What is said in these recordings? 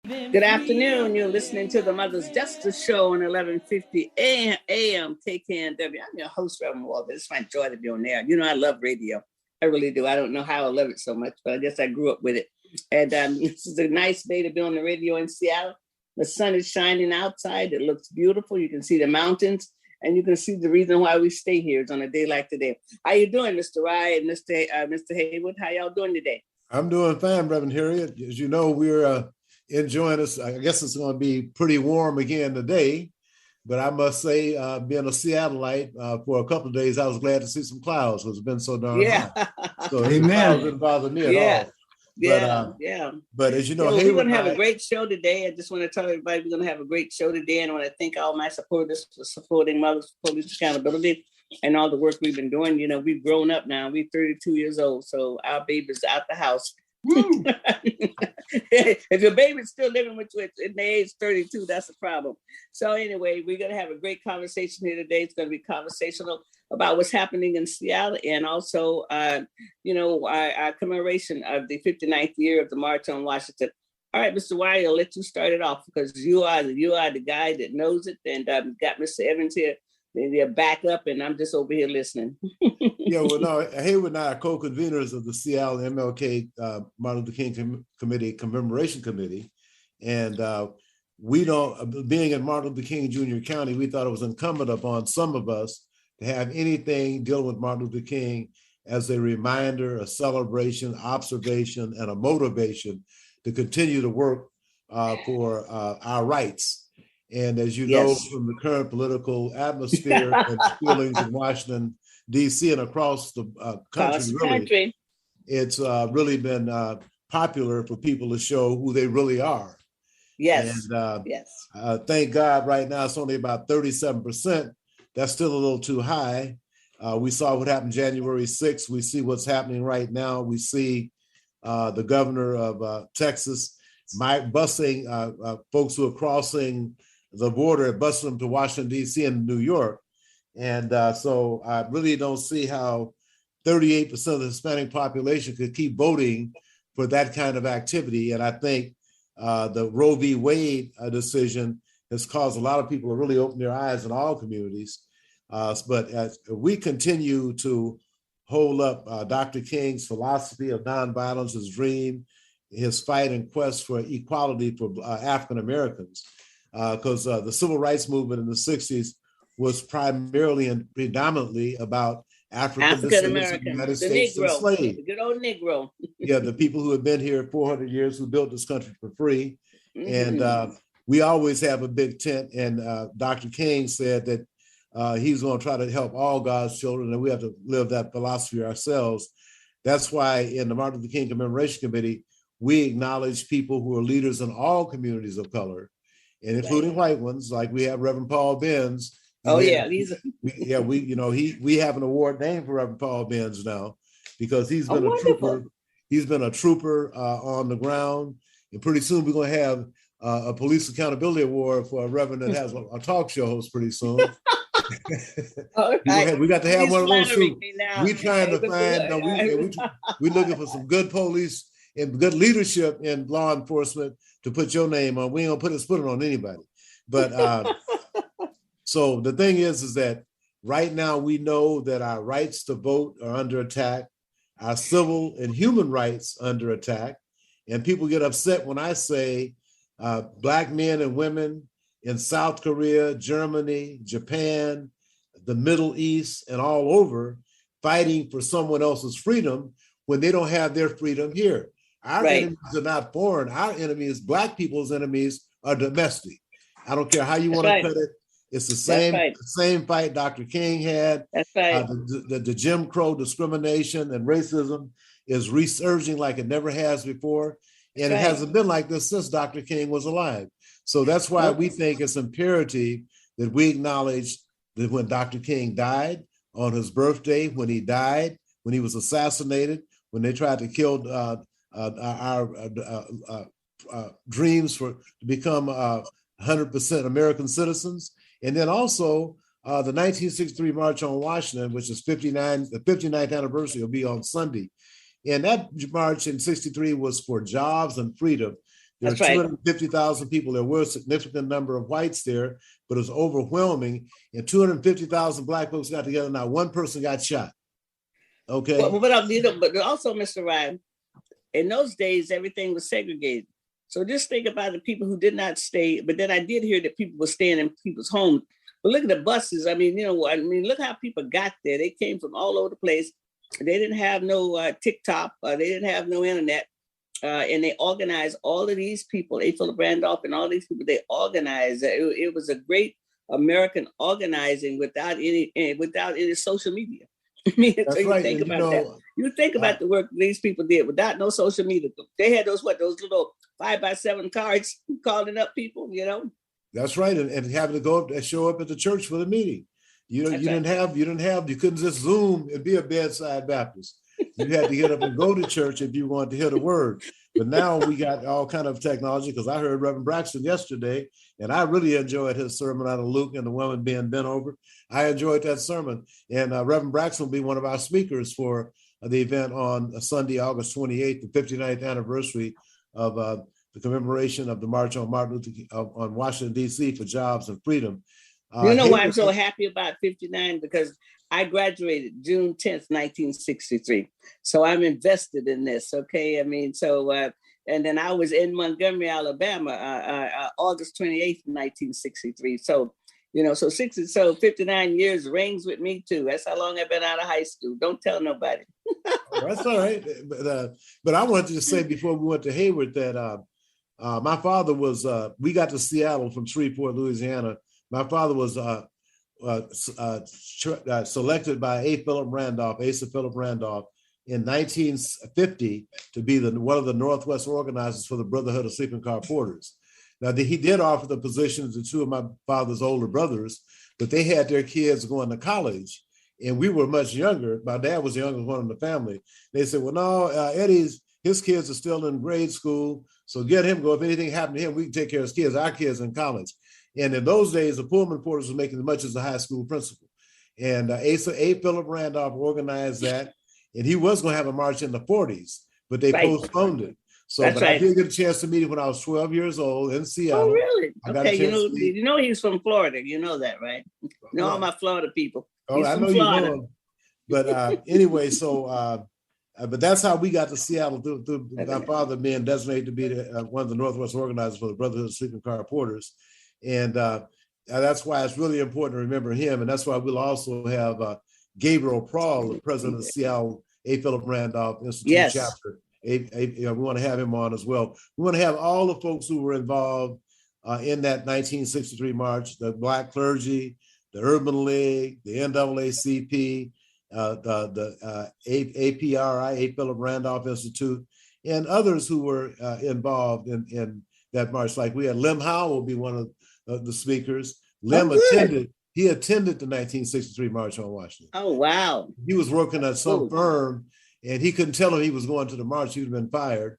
Good afternoon. You're listening to the Mother's Justice Show on 1150 AM KKNW. I'm your host, Reverend Walter. It's my joy to be on there. You know, I love radio. I really do. I don't know how I love it so much, but I guess I grew up with it. And this is a nice day to be on the radio in Seattle. The sun is shining outside. It looks beautiful. You can see the mountains, and you can see the reason why we stay here is on a day like today. How you doing, Mr. Rye and Mr. Hayward? How y'all doing today? I'm doing fine, Reverend Harriett. As you know, we're enjoying us. I guess it's going to be pretty warm again today, but I must say, being a Seattleite for a couple of days, I was glad to see some clouds because it's been so darn hot. So clouds didn't bother me at all. But as you know, we're going to have a great show today. I just want to tell everybody we're going to have a great show today, and I want to thank all my supporters for supporting Mothers Police Accountability and all the work we've been doing. You know, we've grown up now. We're 32 years old, so our baby's out the house. If your baby's still living with you at the age 32, that's a problem. So anyway, we're going to have a great conversation here today. It's going to be conversational about what's happening in Seattle, and also, our commemoration of the 59th year of the March on Washington. All right, Mr. Wiley, I'll let you start it off because you are the guy that knows it, and got Mr. Evans here. They're back up, and I'm just over here listening. Hayward and I are co-conveners of the Seattle MLK Martin Luther King Commemoration Committee. And being in Martin Luther King Jr. County, we thought it was incumbent upon some of us to have anything dealing with Martin Luther King as a reminder, a celebration, observation, and a motivation to continue to work for our rights. And as you know, from the current political atmosphere and feelings in Washington, D.C. and across the country, it's really been popular for people to show who they really are. Yes. And thank God right now it's only about 37%. That's still a little too high. We saw what happened January 6th. We see what's happening right now. We see the governor of Texas busing folks who are crossing the border, busing them to Washington, D.C. and New York. And so I really don't see how 38% of the Hispanic population could keep voting for that kind of activity. And I think the Roe v. Wade decision has caused a lot of people to really open their eyes in all communities. But as we continue to hold up Dr. King's philosophy of nonviolence, his dream, his fight and quest for equality for African Americans, because the civil rights movement in the 60s was primarily and predominantly about African American, United States Negro, enslaved. The good old Negro. The people who have been here 400 years, who built this country for free. Mm-hmm. And we always have a big tent. And Dr. King said that he's going to try to help all God's children, and we have to live that philosophy ourselves. That's why in the Martin Luther King Commemoration Committee, we acknowledge people who are leaders in all communities of color, and including white ones, like we have Reverend Paul Benz. We have an award named for Reverend Paul Benz now because he's been a trooper. He's been a trooper on the ground, and pretty soon we're going to have a police accountability award for a reverend that has a talk show host pretty soon. We got to have one of those too. We trying to find. We looking for some good police and good leadership in law enforcement to put your name on. We ain't gonna put it on anybody. But so the thing is that right now we know that our rights to vote are under attack, our civil and human rights under attack, and people get upset when I say Black men and women in South Korea, Germany, Japan, the Middle East, and all over fighting for someone else's freedom when they don't have their freedom here. Our enemies are not foreign. Our enemies, Black people's enemies, are domestic. I don't care how you want to cut it. It's the same fight Dr. King had. That's right. The Jim Crow discrimination and racism is resurging like it never has before. And it hasn't been like this since Dr. King was alive. So that's why we think it's imperative that we acknowledge that when Dr. King died, on his birthday, when he died, when he was assassinated, when they tried to kill our dreams to become 100% American citizens. And then also the 1963 March on Washington, which is the 59th anniversary, will be on Sunday. And that march in 63 was for jobs and freedom. There are That's right. 250,000 people. There were a significant number of whites there, but it was overwhelming. And 250,000 Black folks got together. Now, one person got shot. Okay. But also, Mr. Ryan, in those days, everything was segregated. So just think about the people who did not stay. But then I did hear that people were staying in people's homes. But look at the buses. I mean, look how people got there. They came from all over the place. They didn't have no TikTok. They didn't have no internet. And they organized all of these people, A. Philip Randolph and all these people, they organized. It was a great American organizing without any social media. I mean, that's so you right. think about that. You think about the work these people did without no social media. They had those little 5x7 cards calling up people, That's right. And having to go up and show up at the church for the meeting. You couldn't just Zoom and be a bedside Baptist. You had to get up and go to church if you wanted to hear the word. But now we got all kind of technology, because I heard Reverend Braxton yesterday, and I really enjoyed his sermon out of Luke and the woman being bent over. I enjoyed that sermon. And Reverend Braxton will be one of our speakers for the event on Sunday, August 28th, the 59th anniversary of the commemoration of the March on on Washington, D.C. for jobs and freedom. Why I'm so happy about 59? Because I graduated June 10th, 1963. So I'm invested in this, okay? I mean, and then I was in Montgomery, Alabama, August 28th, 1963. So, so 59 years rings with me too. That's how long I've been out of high school. Don't tell nobody. That's all right. But I wanted to say before we went to Hayward that my father was, we got to Seattle from Shreveport, Louisiana. My father was selected by Asa Philip Randolph in 1950 to be one of the Northwest organizers for the Brotherhood of Sleeping Car Porters. Now, he did offer the position to two of my father's older brothers, but they had their kids going to college, and we were much younger. My dad was the youngest one in the family. They said, well, no, his kids are still in grade school, so get him go. If anything happened to him, we can take care of his kids. Our kids in college. And in those days, the Pullman porters were making as much as a high school principal. And A. Philip Randolph organized that. And he was going to have a march in the 40s, but they postponed it. So, I did get a chance to meet him when I was 12 years old in Seattle. Oh, really? Okay, he's from Florida. You know that, right? All my Florida people. Oh, I know Florida. You know him. But anyway, but that's how we got to Seattle through my father being designated to be one of the Northwest organizers for the Brotherhood of Sleeping Car Porters. And that's why it's really important to remember him. And that's why we'll also have Gabriel Prawl, the president of the Seattle A. Philip Randolph Institute chapter. We want to have him on as well. We want to have all the folks who were involved in that 1963 march, the Black clergy, the Urban League, the NAACP, the APRI, A. Philip Randolph Institute, and others who were involved in that march. Like we had Lem Howell will be one of the speakers. Lem attended the 1963 March on Washington. Oh, wow. He was working at some firm, and he couldn't tell him he was going to the march. He'd been fired.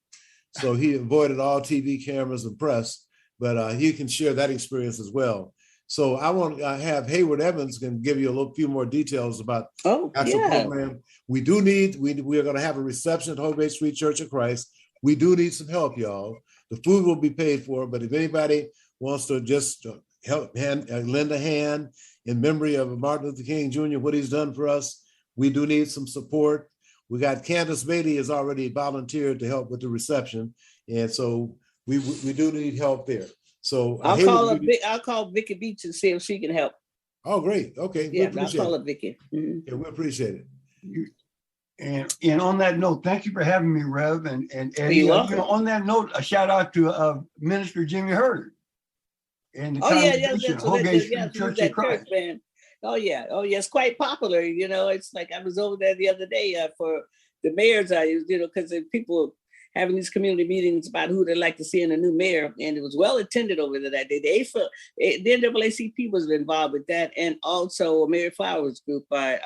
So he avoided all TV cameras and press, but he can share that experience as well. So I want to have Hayward Evans can give you a few more details about actual program. We are going to have a reception at Holgate Street Church of Christ. We do need some help, y'all. The food will be paid for, but if anybody wants to just help lend a hand in memory of Martin Luther King Jr., what he's done for us, we do need some support. We got Candace Beatty has already volunteered to help with the reception, and so we do need help there. So I'll call Vicky Beach and see if she can help. Oh, great. Okay. Yeah, I'll call her Vicky. Mm-hmm. Yeah, we appreciate it. And on that note, thank you for having me, Rev. And on that note, a shout out to Minister Jimmy Hurd and the congregation Holgate Street Church of Christ. Oh yeah, it's quite popular. It's like I was over there the other day for the mayor's. Because people having these community meetings about who they'd like to see in a new mayor, and it was well attended over there that day. The NAACP was involved with that, and also Mary Flowers group by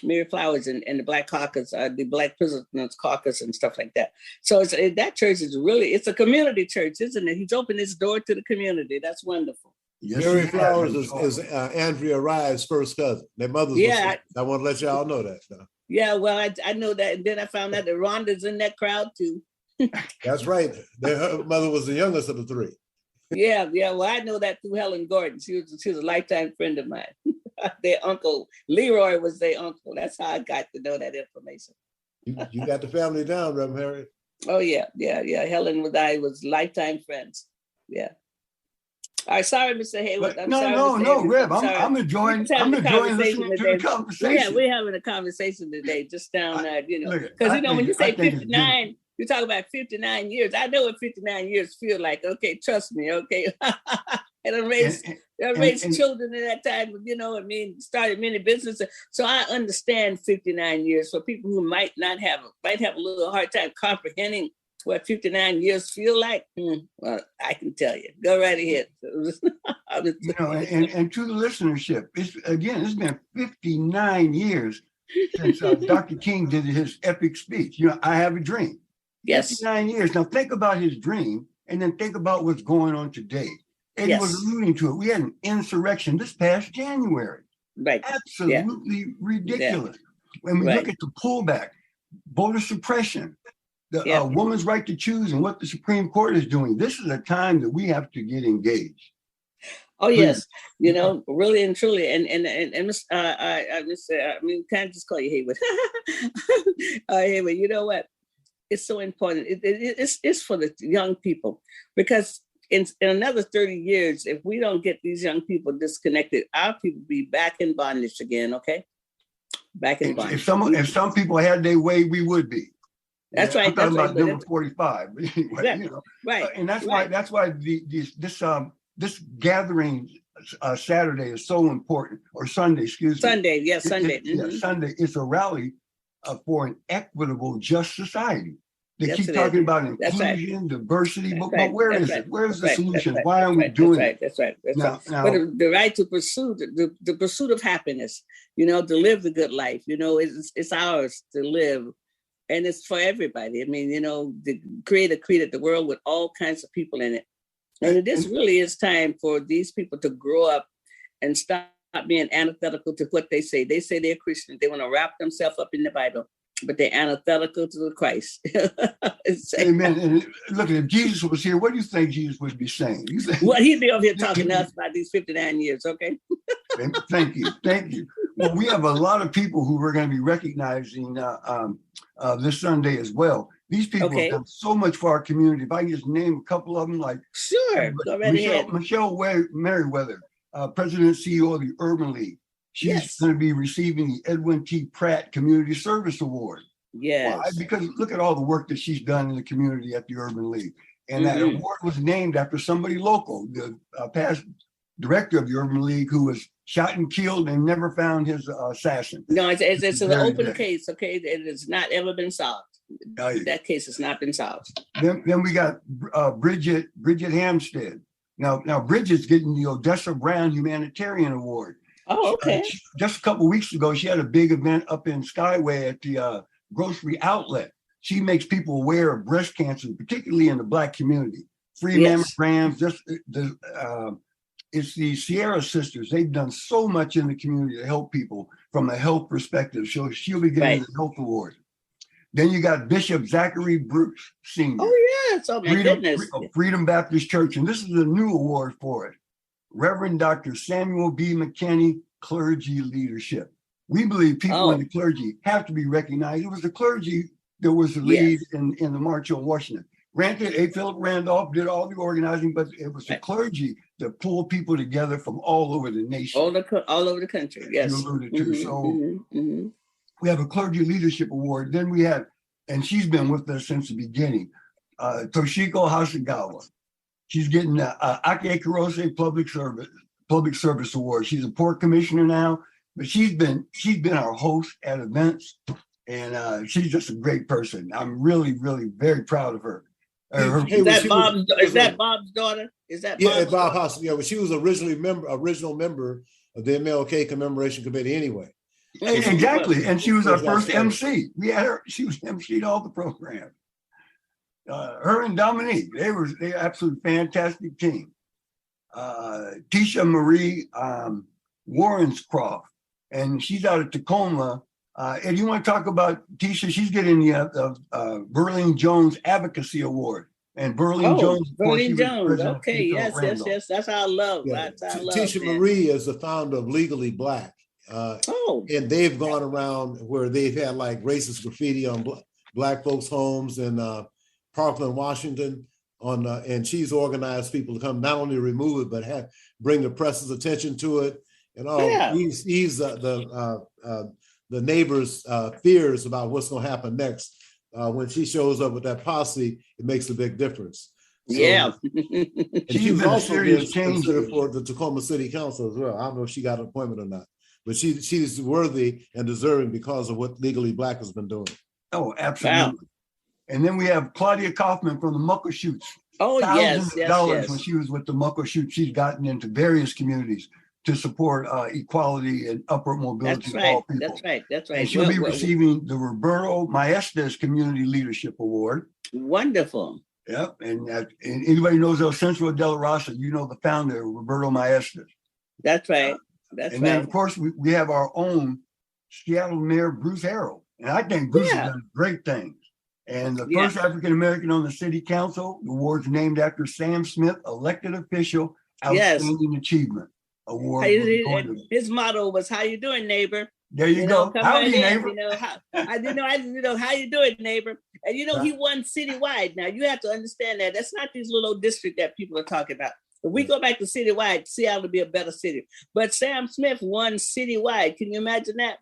Mary Flowers and the Black Caucus, the Black President's Caucus and stuff like that. So that church is it's a community church, isn't it? He's opened his door to the community. That's wonderful. Yes, Mary Flowers is Andrea Rye's first cousin. Their mother's. Yeah, I want to let y'all know that. Yeah, well, I know that, and then I found out that Rhonda's in that crowd too. That's right. Her mother was the youngest of the three. Yeah. Well, I know that through Helen Gordon. She was a lifetime friend of mine. Their uncle, Leroy, was their uncle. That's how I got to know that information. You got the family down, Reverend Harriett. Oh, yeah. Helen and I was lifetime friends. Yeah. All right, sorry, Mr. Hayward. No, Rev. I'm enjoying listening to the conversation. Yeah, we're having a conversation today, just down there, because when you say 59, you talk about 59 years. I know what 59 years feel like. Okay, trust me. Okay, and I raised children in that time. Started many businesses, so I understand 59 years. For people who might have a little hard time comprehending what 59 years feel like, well, I can tell you. Go right ahead. And to the listenership, it's been 59 years since Dr. King did his epic speech. I have a dream. Yes. 59 years. Now think about his dream, and then think about what's going on today. Eddie was alluding to it. We had an insurrection this past January. Right. Absolutely ridiculous. When we look at the pullback, voter suppression, the woman's right to choose, and what the Supreme Court is doing. This is a time that we have to get engaged. Oh yes, really and truly, and can I just call you Hayward? Hayward, you know what? It's so important. It's for the young people, because in another 30 years, if we don't get these young people disconnected, our people be back in bondage again. Okay, back in bondage. If some people had their way, we would be. That's right. I'm talking about number 45. Anyway, right. And that's why this gathering Saturday is so important, or Sunday, excuse me. Sunday, yes, Sunday. Sunday. It's a rally for an equitable, just society. They keep talking about inclusion, diversity, but where is it? Where's the solution? Why aren't we doing it? That's right. Now, but the right to pursue the pursuit of happiness, to live the good life, it's ours to live. And it's for everybody. The Creator created the world with all kinds of people in it. And this really is time for these people to grow up and stop being antithetical to what they say. They say they're Christians. They want to wrap themselves up in the Bible, but they're antithetical to the Christ. Amen. And look, if Jesus was here, what do you think Jesus would be saying? Well, he'd be over here talking to us about these 59 years, okay? Thank you. Well, we have a lot of people who we're going to be recognizing this Sunday as well. These people have done so much for our community. If I can just name a couple of them, like go right ahead. Michelle Merriweather, President and CEO of the Urban League. She's going to be receiving the Edwin T. Pratt Community Service Award. Yes. Why? Because look at all the work that she's done in the community at the Urban League. And that award was named after somebody local, the past director of the Urban League, who was shot and killed and never found his assassin. No, it's an open case, okay? It has not ever been solved. That case has not been solved. Then we got Bridget Hampstead. Now Bridget's getting the Odessa Brown Humanitarian Award. Oh, okay. Just a couple of weeks ago, she had a big event up in Skyway at the grocery outlet. She makes people aware of breast cancer, particularly in the Black community. Free mammograms. It's the Sierra Sisters. They've done so much in the community to help people from a health perspective. So she'll be getting the health award. Then you got Bishop Zachary Bruce Sr. Oh, yes. Oh, my goodness. Freedom Baptist Church. And this is a new award for it. Reverend Dr. Samuel B. McKinney, Clergy Leadership. We believe people in the clergy have to be recognized. It was the clergy that was the lead in the March on Washington. Granted, A. Philip Randolph did all the organizing, but it was the clergy that pulled people together from all over the nation. All over the country, yes. You alluded to. We have a Clergy Leadership Award. Then we have, and she's been with us since the beginning, Toshiko Hasegawa. She's getting the Ake Kurose Public Service Award. She's a port commissioner now, but she's been our host at events, and she's just a great person. I'm really, really very proud of her. Is that Bob's daughter? Is that Bob Hasegawa? Yeah, but she was original member of the MLK Commemoration Committee anyway. Exactly, and she was our first MC. We had her; she was MC'd all the program. Her and Dominique, they absolutely fantastic team. Tisha Marie Warrenscroft, and she's out of Tacoma, And you want to talk about Tisha? She's getting the Burling Jones Advocacy Award. And Burling Jones, of course, Burling Jones. Okay, yes. That's our love. Yeah. That's our love. Tisha Marie is the founder of Legally Black. And they've gone around where they've had like racist graffiti on Black folks' homes in Parkland, Washington. And she's organized people to come not only remove it, but bring the press's attention to it. And he's the neighbors' fears about what's going to happen next. When she shows up with that posse, it makes a big difference. So, yeah. And she was also being considered for the Tacoma City Council as well. I don't know if she got an appointment or not, but she's worthy and deserving because of what Legally Black has been doing. Oh, absolutely. Wow. And then we have Claudia Kaufman from the Muckleshoots. Oh, Thousands of dollars when she was with the Muckleshoots. She's gotten into various communities to support equality and upward mobility for all people. That's right. And she'll be receiving the Roberto Maestas Community Leadership Award. Wonderful. Yep. And anybody knows El Centro de la Raza, you know the founder, Roberto Maestas. That's right. And then, of course, we have our own Seattle Mayor, Bruce Harrell. And I think Bruce has done great things. And the first African-American on the city council, the award's named after Sam Smith, elected official, outstanding achievement award. His motto was, "How you doing, neighbor?" There you go. Howdy, neighbor. How you doing, neighbor? And he won citywide. Now you have to understand that that's not these little districts that people are talking about. If we go back to citywide, Seattle would be a better city. But Sam Smith won citywide. Can you imagine that?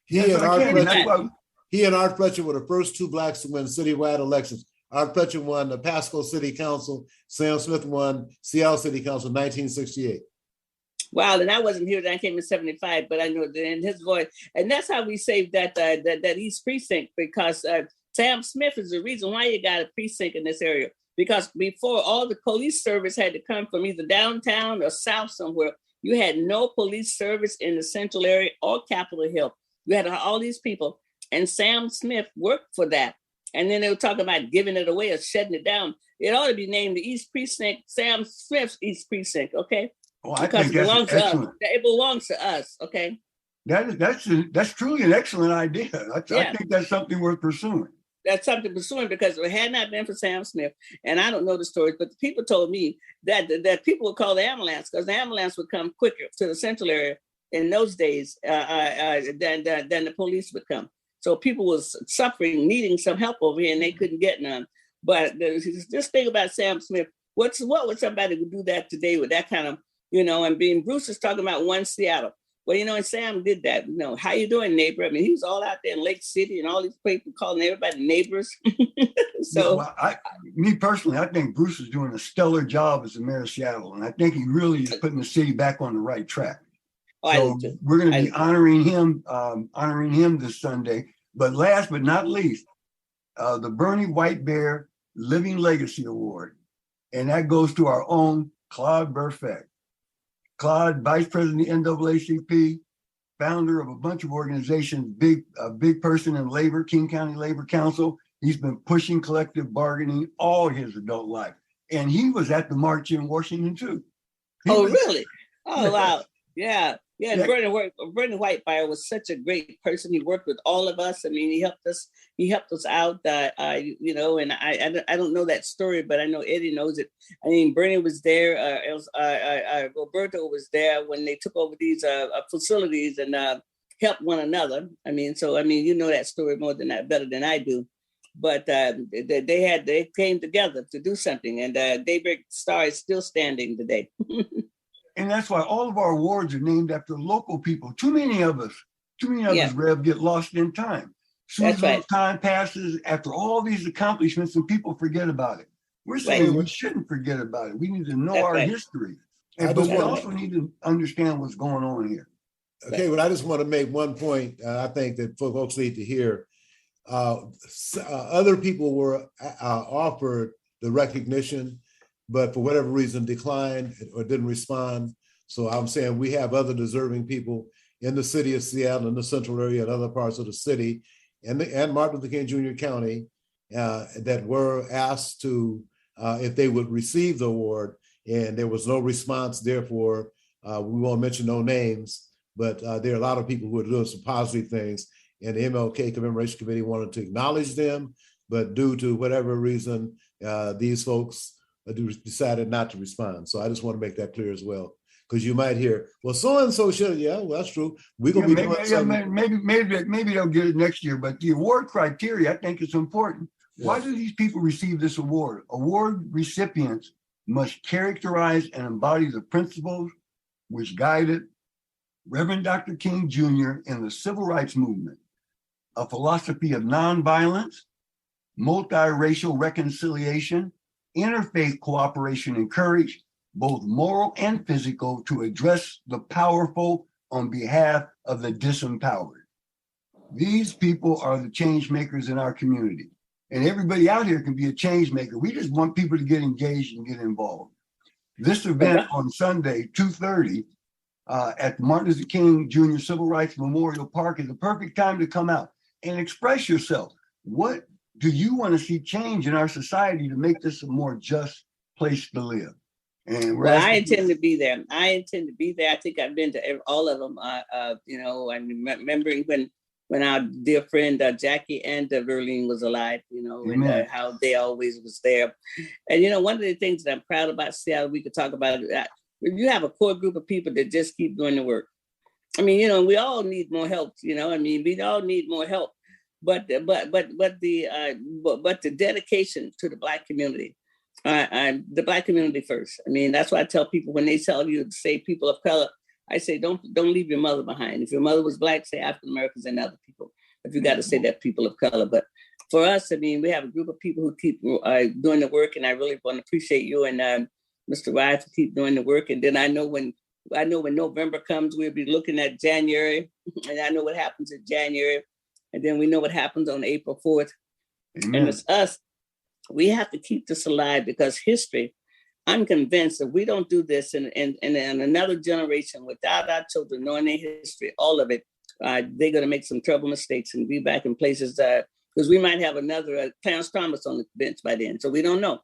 He and Art Fletcher were the first two Blacks to win citywide elections. Art Fletcher won the Pasco City Council. Sam Smith won Seattle City Council in 1968. Wow, and I wasn't here when I came in 75, but I know that in his voice. And that's how we saved that East Precinct, because Sam Smith is the reason why you got a precinct in this area. Because before, all the police service had to come from either downtown or south somewhere. You had no police service in the central area or Capitol Hill. You had all these people. And Sam Smith worked for that. And then they were talking about giving it away or shutting it down. It ought to be named the East Precinct, Sam Smith's East Precinct, okay? Oh, because it belongs to us. It belongs to us, okay? That's truly an excellent idea. I think that's something worth pursuing. That's something pursuing, because it had not been for Sam Smith, and I don't know the stories, but the people told me that people would call the ambulance, because the ambulance would come quicker to the central area in those days than the police would come. So people was suffering, needing some help over here, and they couldn't get none. But this thing about Sam Smith, what would somebody do that today with that kind of, and being Bruce is talking about one Seattle. Well, and Sam did that. How you doing, neighbor? I mean, he was all out there in Lake City and all these people calling everybody neighbors. So, me personally, I think Bruce is doing a stellar job as the mayor of Seattle, and I think he really is putting the city back on the right track. So we're going to be honoring him this Sunday. But last but not least, the Bernie White Bear Living Legacy Award, and that goes to our own Claude Burfect. Claude, Vice President of the NAACP, founder of a bunch of organizations, a big person in labor, King County Labor Council. He's been pushing collective bargaining all his adult life. And he was at the march in Washington too. Really? Oh, wow. Yeah. Yeah, Bernie Whitebear was such a great person. He worked with all of us. I mean, he helped us out. And I don't know that story, but I know Eddie knows it. I mean, Bernie was there. Roberto was there when they took over these facilities and helped one another. I mean, you know that story better than I do. But they came together to do something, and Daybreak Star is still standing today. And that's why all of our awards are named after local people. Too many of us, Rev, get lost in time. Soon as time passes, after all these accomplishments, and people forget about it. We're saying we shouldn't forget about it. We need to know our history. But we also need to understand what's going on here. Okay, but I just want to make one point I think that folks need to hear. Other people were offered the recognition, but for whatever reason declined or didn't respond. So I'm saying we have other deserving people in the city of Seattle, in the central area, and other parts of the city, and Martin Luther King Jr. County that were asked to if they would receive the award, and there was no response. Therefore, we won't mention no names, but there are a lot of people who are doing some positive things, and the MLK Commemoration Committee wanted to acknowledge them, but due to whatever reason, these folks decided not to respond. So I just want to make that clear as well, because you might hear, well, so-and-so should, yeah, well, that's true. We're going to be doing something. Maybe they'll get it next year, but the award criteria, I think is important. Yeah. Why do these people receive this award? Award recipients must characterize and embody the principles which guided Reverend Dr. King Jr. in the civil rights movement, a philosophy of nonviolence, multiracial reconciliation, interfaith cooperation and courage, both moral and physical, to address the powerful on behalf of the disempowered. These people are the change makers in our community. And everybody out here can be a change maker. We just want people to get engaged and get involved. This event on Sunday, 2:30, at the Martin Luther King Jr. Civil Rights Memorial Park is the perfect time to come out and express yourself. What do you want to see change in our society to make this a more just place to live? And well, I intend to be there. I think I've been to all of them. I'm remembering when our dear friend Jackie and Verlene was alive, and how they always was there. And, one of the things that I'm proud about Seattle, we could talk about it. You have a core group of people that just keep doing the work. I mean, we all need more help, we all need more help. But the dedication to the Black community, the Black community first. I mean, that's why I tell people when they tell you to say people of color, I say, don't leave your mother behind. If your mother was Black, say African Americans and other people. If you got to say that, people of color. But for us, I mean, we have a group of people who keep doing the work, and I really want to appreciate you and Mr. Ryan for keep doing the work. And then I know when November comes, we'll be looking at January, and I know what happens in January, and then we know what happens on April 4th. Amen. And it's us. We have to keep this alive because history. I'm convinced that we don't do this in another generation without our children knowing their history, all of it, they're going to make some trouble mistakes and be back in places because we might have another Clarence Thomas on the bench by then. So we don't know.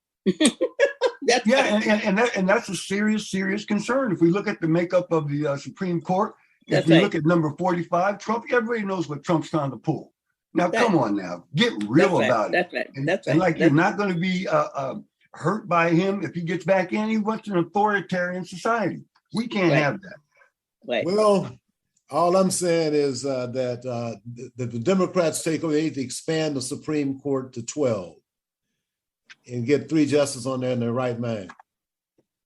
And that's a serious concern. If we look at the makeup of the Supreme Court, if we look at number 45, Trump, everybody knows what Trump's trying to pull. Now, come on now, get real about it. That's right. You're not going to be hurt by him if he gets back in. He wants an authoritarian society. We can't have that. Right. Well, all I'm saying is that the Democrats take over. They need to expand the Supreme Court to 12 and get 3 justices on there in their right mind.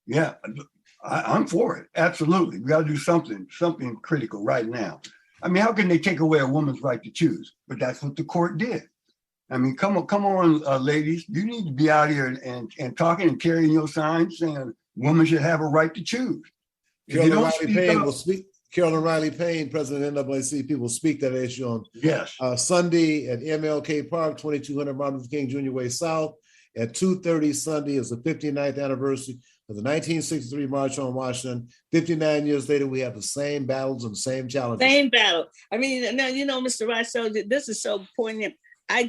Yeah, I'm for it. Absolutely. We got to do something critical right now. I mean, how can they take away a woman's right to choose? But that's what the court did. I mean, come on, ladies. You need to be out here and talking and carrying your signs saying women should have a right to choose. Carolyn Riley Payne, president of NAACP, will speak that issue on Sunday at MLK Park, 2200 Martin Luther King Jr. Way South. At 2:30 Sunday is the 59th anniversary of the 1963 March on Washington. 59 years later, we have the same battles and the same challenges. Same battle. I mean, now, Mr. Rice, so this is so poignant.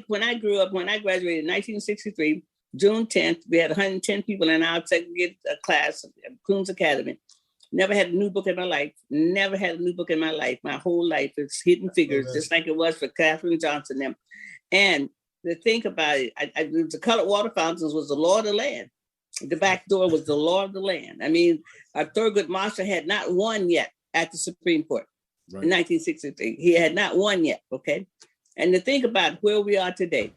When I graduated in 1963, June 10th, we had 110 people in our segregated class at Coons Academy. Never had a new book in my life. My whole life. It's Hidden Figures, just like it was for Katherine Johnson. Them. And to think about it, the colored water fountains was the law of the land. The back door was the law of the land. I mean, Thurgood Marshall had not won yet at the Supreme Court in 1963. He had not won yet, okay? And to think about where we are today.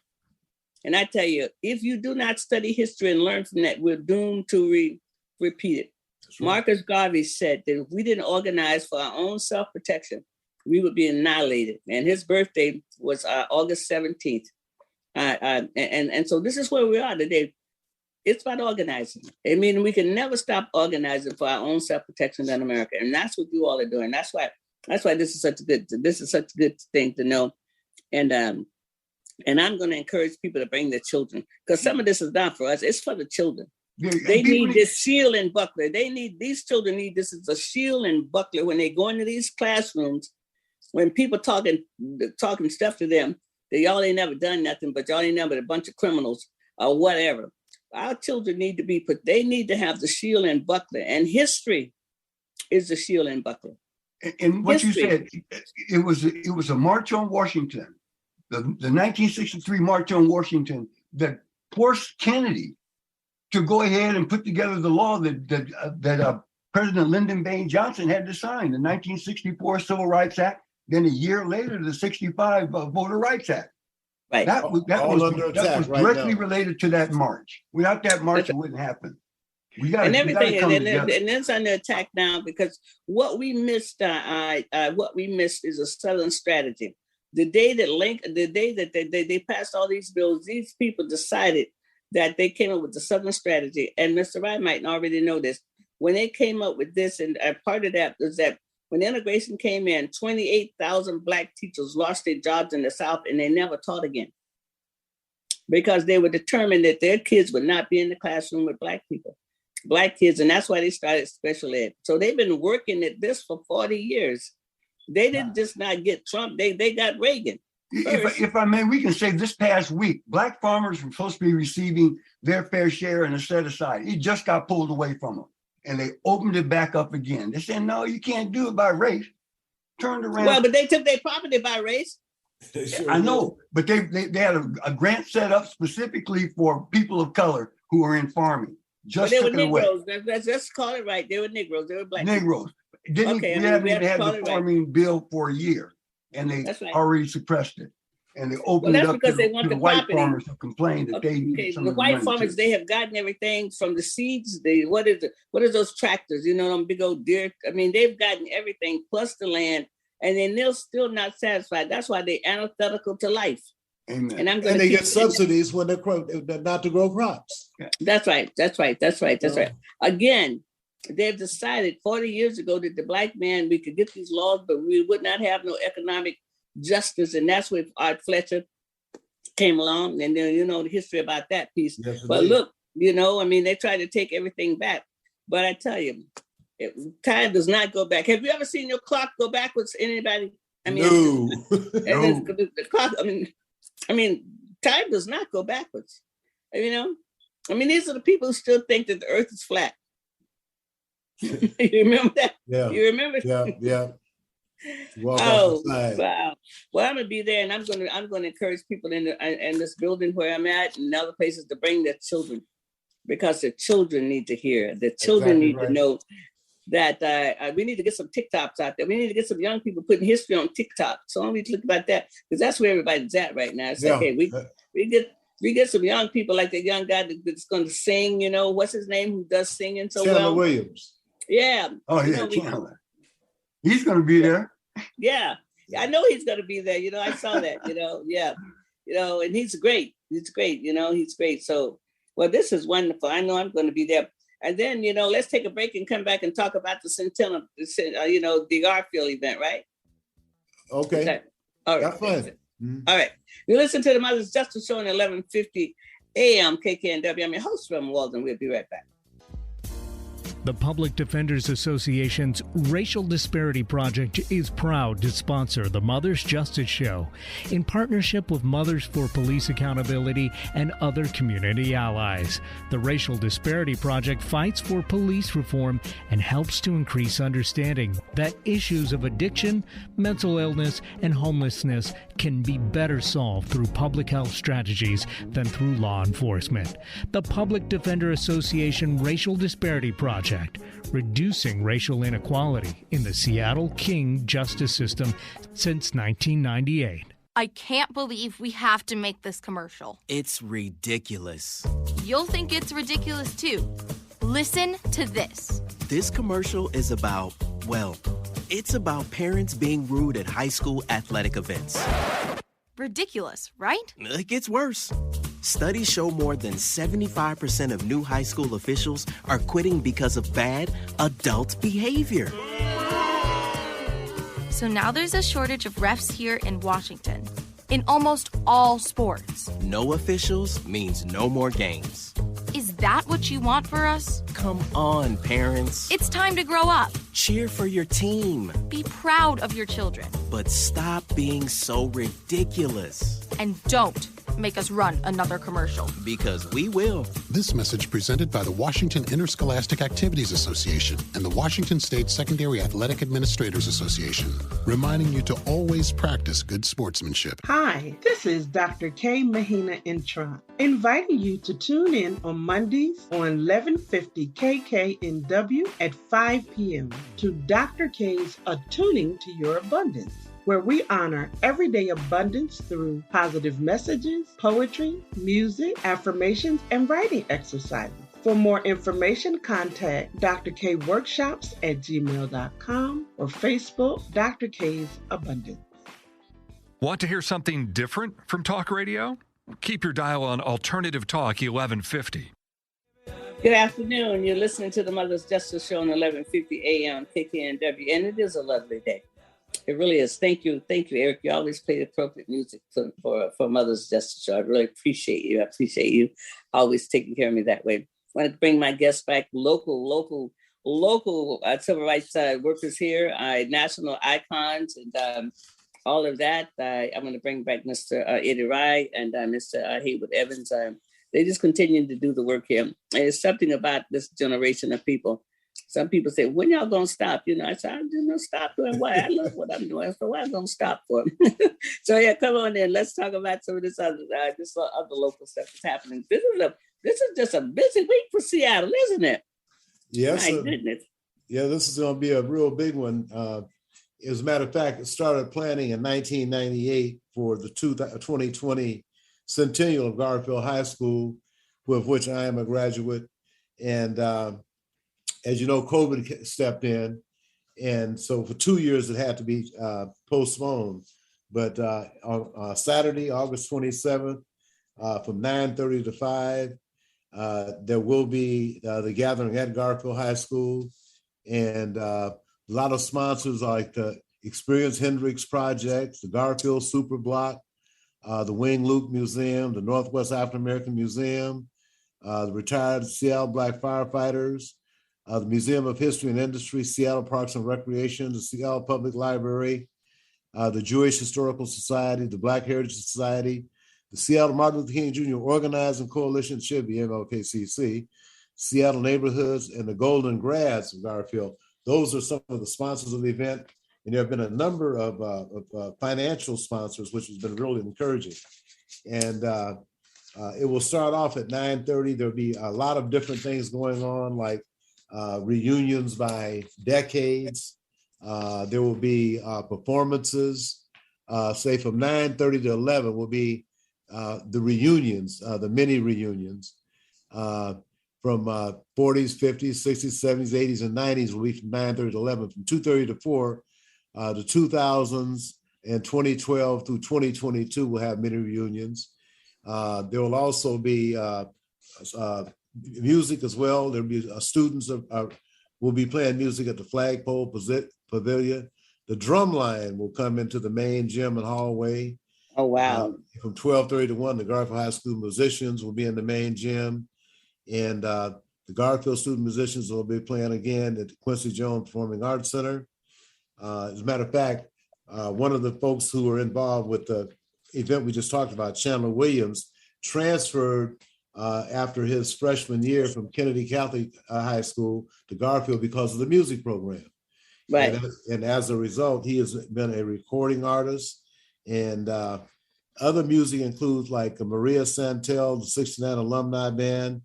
And I tell you, if you do not study history and learn from that, we're doomed to repeat it. Right. Marcus Garvey said that if we didn't organize for our own self-protection, we would be annihilated. And his birthday was August 17th. And so this is where we are today. It's about organizing. I mean, we can never stop organizing for our own self-protection in America. And that's what you all are doing. That's why this is such a good thing to know. And I'm going to encourage people to bring their children, because some of this is not for us. It's for the children. They need this shield and buckler. These children need this as a shield and buckler when they go into these classrooms, when people talking stuff to them, that y'all ain't never done nothing, but y'all ain't never a bunch of criminals or whatever. Our children need to be put, they need to have the shield and buckler, and history is the shield and buckler. And what you said, it was a march on Washington, the 1963 March on Washington that forced Kennedy to go ahead and put together the law that President Lyndon Baines Johnson had to sign, the 1964 Civil Rights Act. Then a year later, the 65 Voter Rights Act. Right. That was directly related to that march. Without that march, it wouldn't happen. We got everything, and it's under attack now because what we missed is a Southern strategy. The day that they passed all these bills, these people decided that they came up with the Southern strategy. And Mr. Wright might already know this. When they came up with this, and part of that was that when integration came in, 28,000 Black teachers lost their jobs in the South, and they never taught again because they were determined that their kids would not be in the classroom with Black kids, and that's why they started special ed. So they've been working at this for 40 years. They didn't just not get Trump, they got Reagan. If I may, we can say this past week, Black farmers were supposed to be receiving their fair share and a set aside. It just got pulled away from them. And they opened it back up again. They said, no, you can't do it by race. Turned around. Well, but they took their property by race. I know, but they had a grant set up specifically for people of color who are in farming. Just they were Negroes. Let's call it right. They were Negroes. They were Black. Negroes. We haven't even had the farming bill for a year, and they already suppressed it. And they opened it up to the white farmers who complained that they needed some of the white farmers. They have gotten everything from the seeds. What are those tractors? You know, them big old deer. I mean, they've gotten everything plus the land, and then they're still not satisfied. That's why they're antithetical to life. Amen. And they get subsidies when they're not to grow crops. That's right. Again, they've decided 40 years ago that the Black man, we could get these laws, but we would not have no economic justice, and that's where Art Fletcher came along, and then the history about that piece. Yes, but look, I mean, they tried to take everything back, but I tell you, time does not go back. Have you ever seen your clock go backwards? Anybody? I mean, no. The clock. I mean, time does not go backwards. I mean, these are the people who still think that the Earth is flat. You remember that? Yeah. You remember? Yeah. Wow. Well, I'm gonna be there, and I'm gonna encourage people in this building where I'm at and other places to bring their children, because the children need to hear. The children need to know that we need to get some TikToks out there. We need to get some young people putting history on TikTok. So I need to look about that, because that's where everybody's at right now. It's like, hey, we get some young people like that young guy that's going to sing. What's his name? Who does singing so Chandler well? Williams. Yeah. Oh yeah, Chandler. He's going to be there. Yeah, I know he's going to be there. I saw that. Yeah. And he's great. He's great. He's great. So, well, this is wonderful. I know I'm going to be there. And then, let's take a break and come back and talk about the Centennial, the Garfield event, right? Okay. All right. That's fun. Mm-hmm. All right. You listen to the Mother's Justice Show on 1150 AM KKNW. I'm your host, Reverend Walden. We'll be right back. The Public Defenders Association's Racial Disparity Project is proud to sponsor the Mother's Justice Show in partnership with Mothers for Police Accountability and other community allies. The Racial Disparity Project fights for police reform and helps to increase understanding that issues of addiction, mental illness, and homelessness can be better solved through public health strategies than through law enforcement. The Public Defender Association Racial Disparity Project, reducing racial inequality in the Seattle King justice system since 1998. I can't believe we have to make this commercial. It's ridiculous. You'll think it's ridiculous too. Listen to this. This commercial is about, it's about parents being rude at high school athletic events. Ridiculous, right? It gets worse. Studies show more than 75% of new high school officials are quitting because of bad adult behavior. So now there's a shortage of refs here in Washington, in almost all sports. No officials means no more games. Is that what you want for us? Come on, parents. It's time to grow up. Cheer for your team. Be proud of your children. But stop being so ridiculous. And don't make us run another commercial. Because we will. This message presented by the Washington Interscholastic Activities Association and the Washington State Secondary Athletic Administrators Association, reminding you to always practice good sportsmanship. Hi, this is Dr. Kay Mahina Intron, inviting you to tune in on Mondays on 1150 KKNW at 5 p.m. to Dr. K's Attuning to Your Abundance, where we honor everyday abundance through positive messages, poetry, music, affirmations, and writing exercises. For more information, contact Dr. K Workshops at gmail.com or Facebook, Dr. K's Abundance. Want to hear something different from talk radio? Keep your dial on Alternative Talk 1150. Good afternoon. You're listening to the Mother's Justice Show on 1150 AM KKNW, and it is a lovely day. It really is. Thank you, Eric. You always play appropriate music for Mother's Justice Show. I really appreciate you. I appreciate you always taking care of me that way. I want to bring my guests back, local civil rights workers here, national icons, and all of that. I'm going to bring back Mr. Eddie Wright and Mr. Hayward Evans. They just continue to do the work here. And it's something about this generation of people. Some people say, when y'all going to stop? I said, I'm just going to stop doing what? I love what I'm doing. So what I'm going to stop for? So yeah, come on in. Let's talk about some of this other local stuff that's happening. This is just a busy week for Seattle, isn't it? Yes. My goodness. Yeah, this is going to be a real big one. As a matter of fact, it started planning in 1998 for the 2020 Centennial of Garfield High School, with which I am a graduate. And as you know, COVID stepped in. And so for 2 years, it had to be postponed. But on Saturday, August 27th, from 9:30 to 5, there will be the gathering at Garfield High School. And a lot of sponsors like the Experience Hendricks Project, the Garfield Super Block, the Wing Luke Museum, the Northwest African American Museum, the Retired Seattle Black Firefighters, the Museum of History and Industry, Seattle Parks and Recreation, the Seattle Public Library, the Jewish Historical Society, the Black Heritage Society, the Seattle Martin Luther King Jr. Organizing Coalition, should be MLKCC, Seattle Neighborhoods, and the Golden Grads of Garfield. Those are some of the sponsors of the event. And there have been a number of financial sponsors, which has been really encouraging. And it will start off at 9:30. There'll be a lot of different things going on, like reunions by decades. There will be performances. Say from 9:30 to 11 will be the reunions, the mini reunions. From 40s, 50s, 60s, 70s, 80s, and 90s will be from 9:30 to 11. From 2:30 to 4, the 2000s and 2012 through 2022 will have many reunions. There will also be music as well. There'll be students will be playing music at the Flagpole Pavilion. The drum line will come into the main gym and hallway. Oh, wow. From 12:30 to 1, the Garfield High School musicians will be in the main gym. And the Garfield student musicians will be playing again at the Quincy Jones Performing Arts Center. As a matter of fact, one of the folks who were involved with the event we just talked about, Chandler Williams, transferred after his freshman year from Kennedy Catholic High School to Garfield because of the music program. Right. And as a result, he has been a recording artist. And other music includes like Maria Santel, the 69 Alumni Band.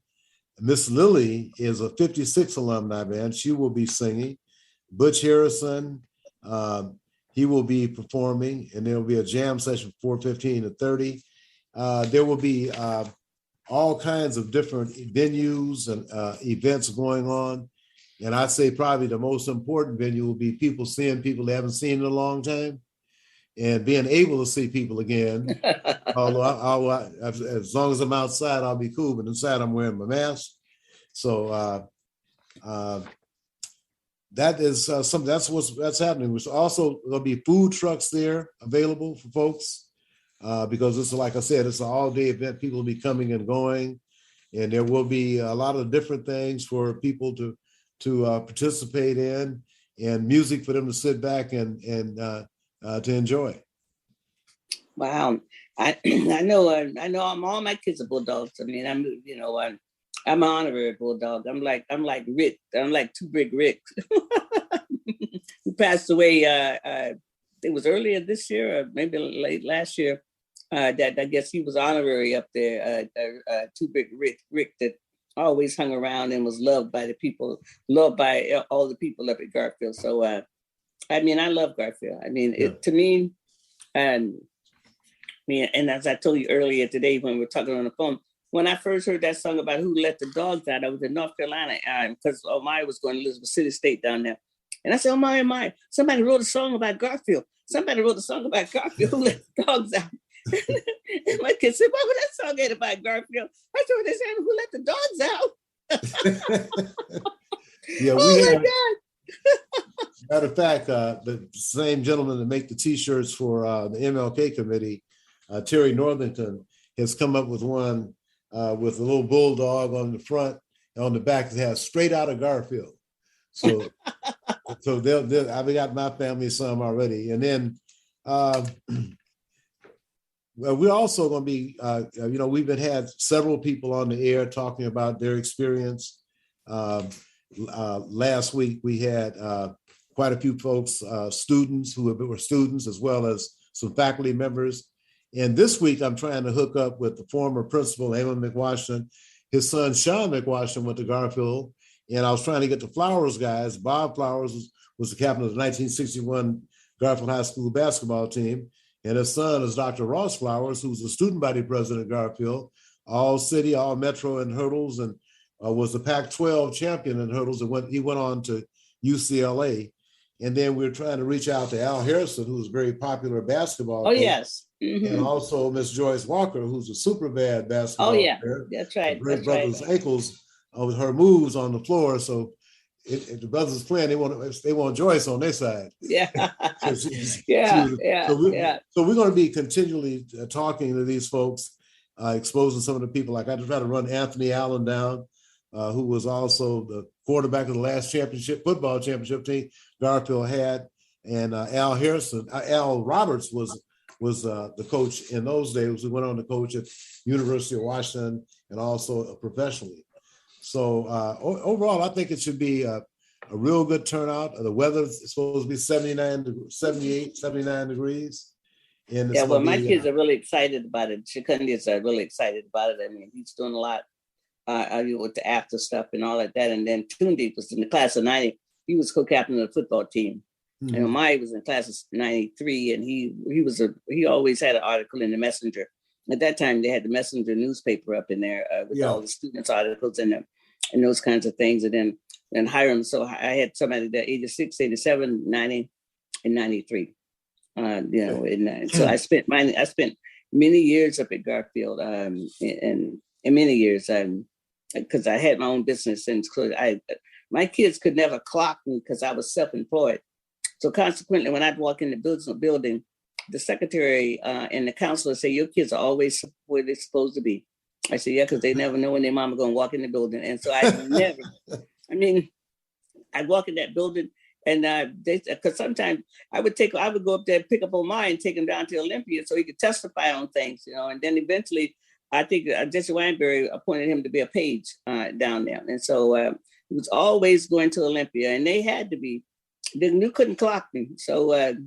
Miss Lily is a 56 alumni band. She will be singing. Butch Harrison, he will be performing, and there will be a jam session from 4:15 to 30. There will be all kinds of different venues and events going on. And I'd say probably the most important venue will be people seeing people they haven't seen in a long time and being able to see people again. Although as long as I'm outside, I'll be cool, but inside I'm wearing my mask. So that is something. That's what's happening. There's also there'll be food trucks there available for folks because this is, like I said, it's an all-day event. People will be coming and going, and there will be a lot of different things for people to participate in, and music for them to sit back and to enjoy. Wow. I I know all my kids are bulldogs. I mean, I'm an honorary bulldog. I'm like Rick. I'm like Two Big Rick, who passed away. It was earlier this year, or maybe late last year. That I guess he was honorary up there. Two Big Rick that always hung around and was loved by the people, loved by all the people up at Garfield. So I mean, I love Garfield. I mean, to me, and as I told you earlier today when we were talking on the phone, when I first heard that song about who let the dogs out, I was in North Carolina because Omari was going to Elizabeth City State down there. And I said, Omari, somebody wrote a song about Garfield. Somebody wrote a song about Garfield who let the dogs out. And my kids said, why would that song ain't about Garfield? I told they said, who let the dogs out? Yeah, oh my God. Matter of fact, the same gentleman that make the T-shirts for the MLK committee, Terry Northington, has come up with one with a little bulldog on the front and on the back that has "Straight Out of Garfield." So, I've got my family some already, and then well, we're also going to be, we've had several people on the air talking about their experience. Last week we had quite a few folks, students who were students, as well as some faculty members. And this week I'm trying to hook up with the former principal, Eamon McWashington. His son, Sean McWashington, went to Garfield. And I was trying to get the Flowers guys. Bob Flowers was the captain of the 1961 Garfield High School basketball team. And his son is Dr. Ross Flowers, who's the student body president at Garfield, all city, all metro in hurdles, and was the Pac-12 champion in hurdles. And he went on to UCLA. And then we're trying to reach out to Al Harrison, who's a very popular basketball coach. Yes. Mm-hmm. And also Miss Joyce Walker, who's a super bad basketball player. That's right. Great brothers' ankles with her moves on the floor. So if the brothers playing, they want Joyce on their side. Yeah. So we're going to be continually talking to these folks, exposing some of the people. Like I try to run Anthony Allen down, who was also the quarterback of the last football championship team Garfield had, and Al Roberts was the coach in those days. He went on to coach at University of Washington and also professionally. So overall, I think it should be a real good turnout. The weather is supposed to be 78, 79 degrees. And my kids are really excited about it. Shakundis are really excited about it. I mean, he's doing a lot with the after stuff and all like that. And then Tundi was in the class of 90. He was co-captain of the football team. Mm-hmm. And Omai was in class of 93, and he always had an article in the Messenger. At that time, they had the Messenger newspaper up in there with all the students' articles in them and those kinds of things. And then Hiram. So I had somebody there 86, 87, 90, and 93. So I spent many years up at Garfield, and many years because I had my own business, and my kids could never clock me because I was self-employed. So consequently, when I'd walk in the building, the secretary and the counselor say, your kids are always where they're supposed to be. I said, yeah, because they never know when their mama going to walk in the building. And so I'd walk in that building, and because sometimes I would go up there and pick up Omar and take him down to Olympia so he could testify on things, and then eventually I think Jesse Weinberry appointed him to be a page down there. And so he was always going to Olympia, and they had to be. You couldn't clock me. So that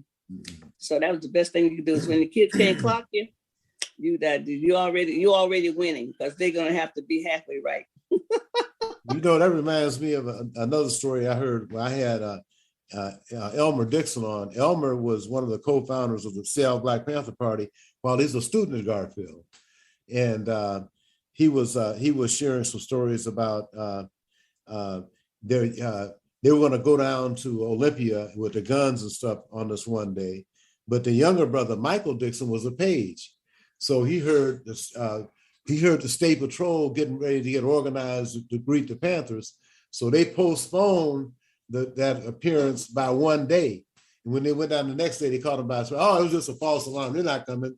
was the best thing you could do is when the kids can't clock you, you already winning because they're going to have to be halfway right. That reminds me of another story I heard when I had Elmer Dixon on. Elmer was one of the co-founders of the Seattle Black Panther Party while he's a student at Garfield. And he was sharing some stories about they were going to go down to Olympia with the guns and stuff on this one day, but the younger brother Michael Dixon was a page, so he heard the state patrol getting ready to get organized to greet the Panthers, so they postponed that appearance by one day. And when they went down the next day, they caught him by it was just a false alarm. They're not coming.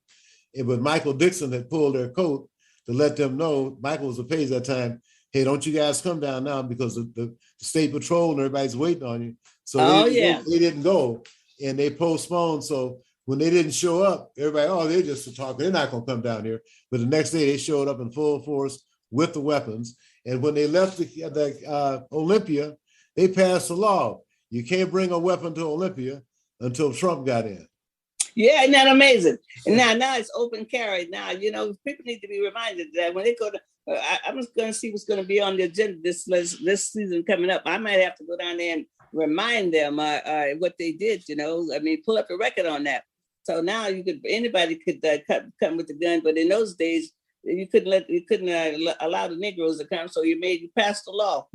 But Michael Dixon had pulled their coat to let them know. Michael was a page at that time. Hey, don't you guys come down now because the state patrol and everybody's waiting on you. So they didn't go, and they postponed. So when they didn't show up, everybody, oh, they're just talking. They're not going to come down here. But the next day, they showed up in full force with the weapons. And when they left the Olympia, they passed a law. You can't bring a weapon to Olympia until Trump got in. Yeah, isn't that amazing? And now it's open carry. Now, people need to be reminded that when they go to, I'm just going to see what's going to be on the agenda this season coming up. I might have to go down there and remind them what they did, pull up a record on that. So now anybody could come with the gun, but in those days, you couldn't allow the Negroes to come, so you passed the law.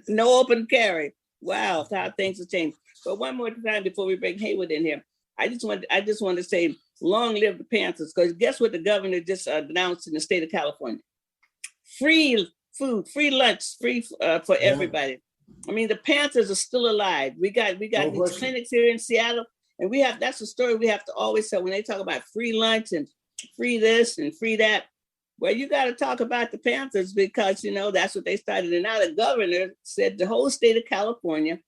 No open carry. Wow, how things have changed. But one more time before we bring Hayward in here, I just want to say, long live the Panthers, because guess what the governor just announced in the state of California? Free food, free lunch, free for everybody. I mean, the Panthers are still alive. We got these clinics here in Seattle, and that's a story we have to always tell when they talk about free lunch and free this and free that. Well, you got to talk about the Panthers because, that's what they started. And now the governor said the whole state of California,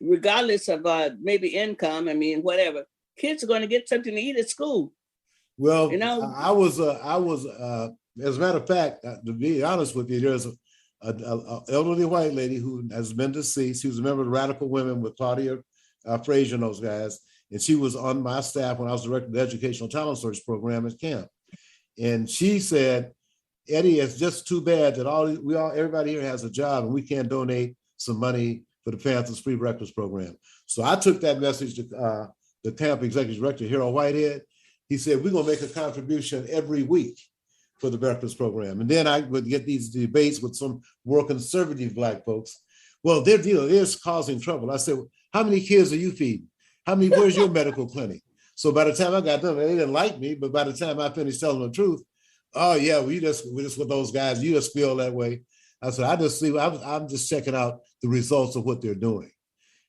regardless of maybe income, whatever, kids are going to get something to eat at school. Well, I was as a matter of fact, to be honest with you, there's an elderly white lady who has been deceased. She was a member of Radical Women with Claudia Frazier and those guys. And she was on my staff when I was director of the Educational Talent Search Program at camp. And she said, Eddie, it's just too bad that everybody here has a job and we can't donate some money for the Panthers Free Breakfast Program. So I took that message to the camp executive director, Harold Whitehead. He said, we're going to make a contribution every week for the breakfast program. And then I would get these debates with some more conservative Black folks. Well, they're causing trouble. I said, how many kids are you feeding? Where's your medical clinic? So by the time I got done, they didn't like me, but by the time I finished telling the truth, oh yeah, we're just with those guys, you just feel that way. I said, I'm just checking out the results of what they're doing.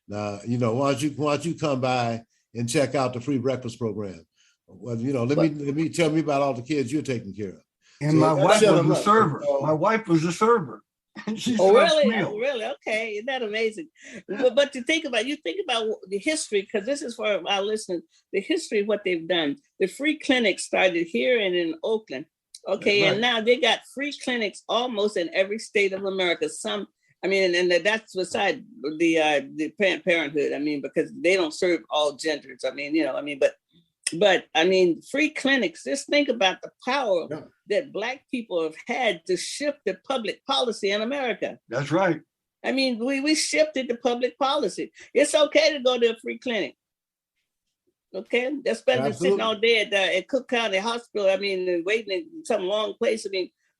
Now, why don't you come by and check out the free breakfast program? Well, let me tell me about all the kids you're taking care of. And so my wife was a server. My wife was a server. Really? Okay, isn't that amazing? But you think about the history, because this is for our listeners, the history of what they've done. The free clinics started here and in Oakland. Okay, and now they got free clinics almost in every state of America. And that's beside the Planned Parenthood. Because they don't serve all genders. But free clinics, just think about the power that Black people have had to shift the public policy in America. That's right. We shifted the public policy. It's okay to go to a free clinic. Okay, that's better than sitting all day at Cook County Hospital. And waiting in some long place.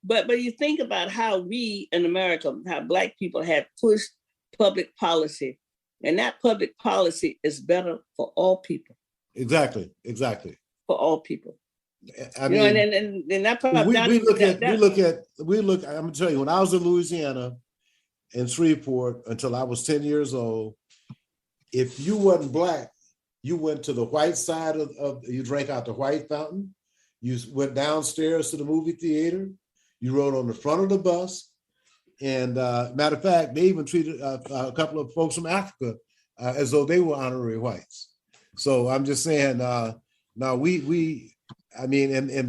But you think about how we in America, how Black people have pushed public policy, and that public policy is better for all people. Exactly. For all people. And that we look. I'm gonna tell you, when I was in Louisiana, in Shreveport, until I was 10 years old, if you wasn't Black, you went to the white side you drank out the white fountain. You went downstairs to the movie theater. You rode on the front of the bus. And matter of fact, they even treated a couple of folks from Africa as though they were honorary whites. So I'm just saying, now and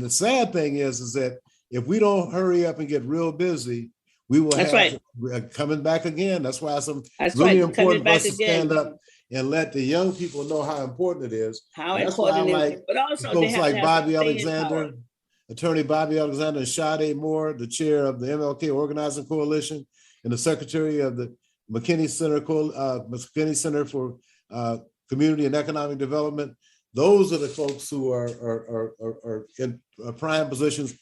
the sad thing is that if we don't hurry up and get real busy, we will coming back again. That's why important for us to stand up and let the young people know how important it is. How important it is. But also folks like Bobby Alexander, Attorney Bobby Alexander and Sade Moore, the chair of the MLK Organizing Coalition and the secretary of the McKinney Center for Community and Economic Development. Those are the folks who are in prime positions.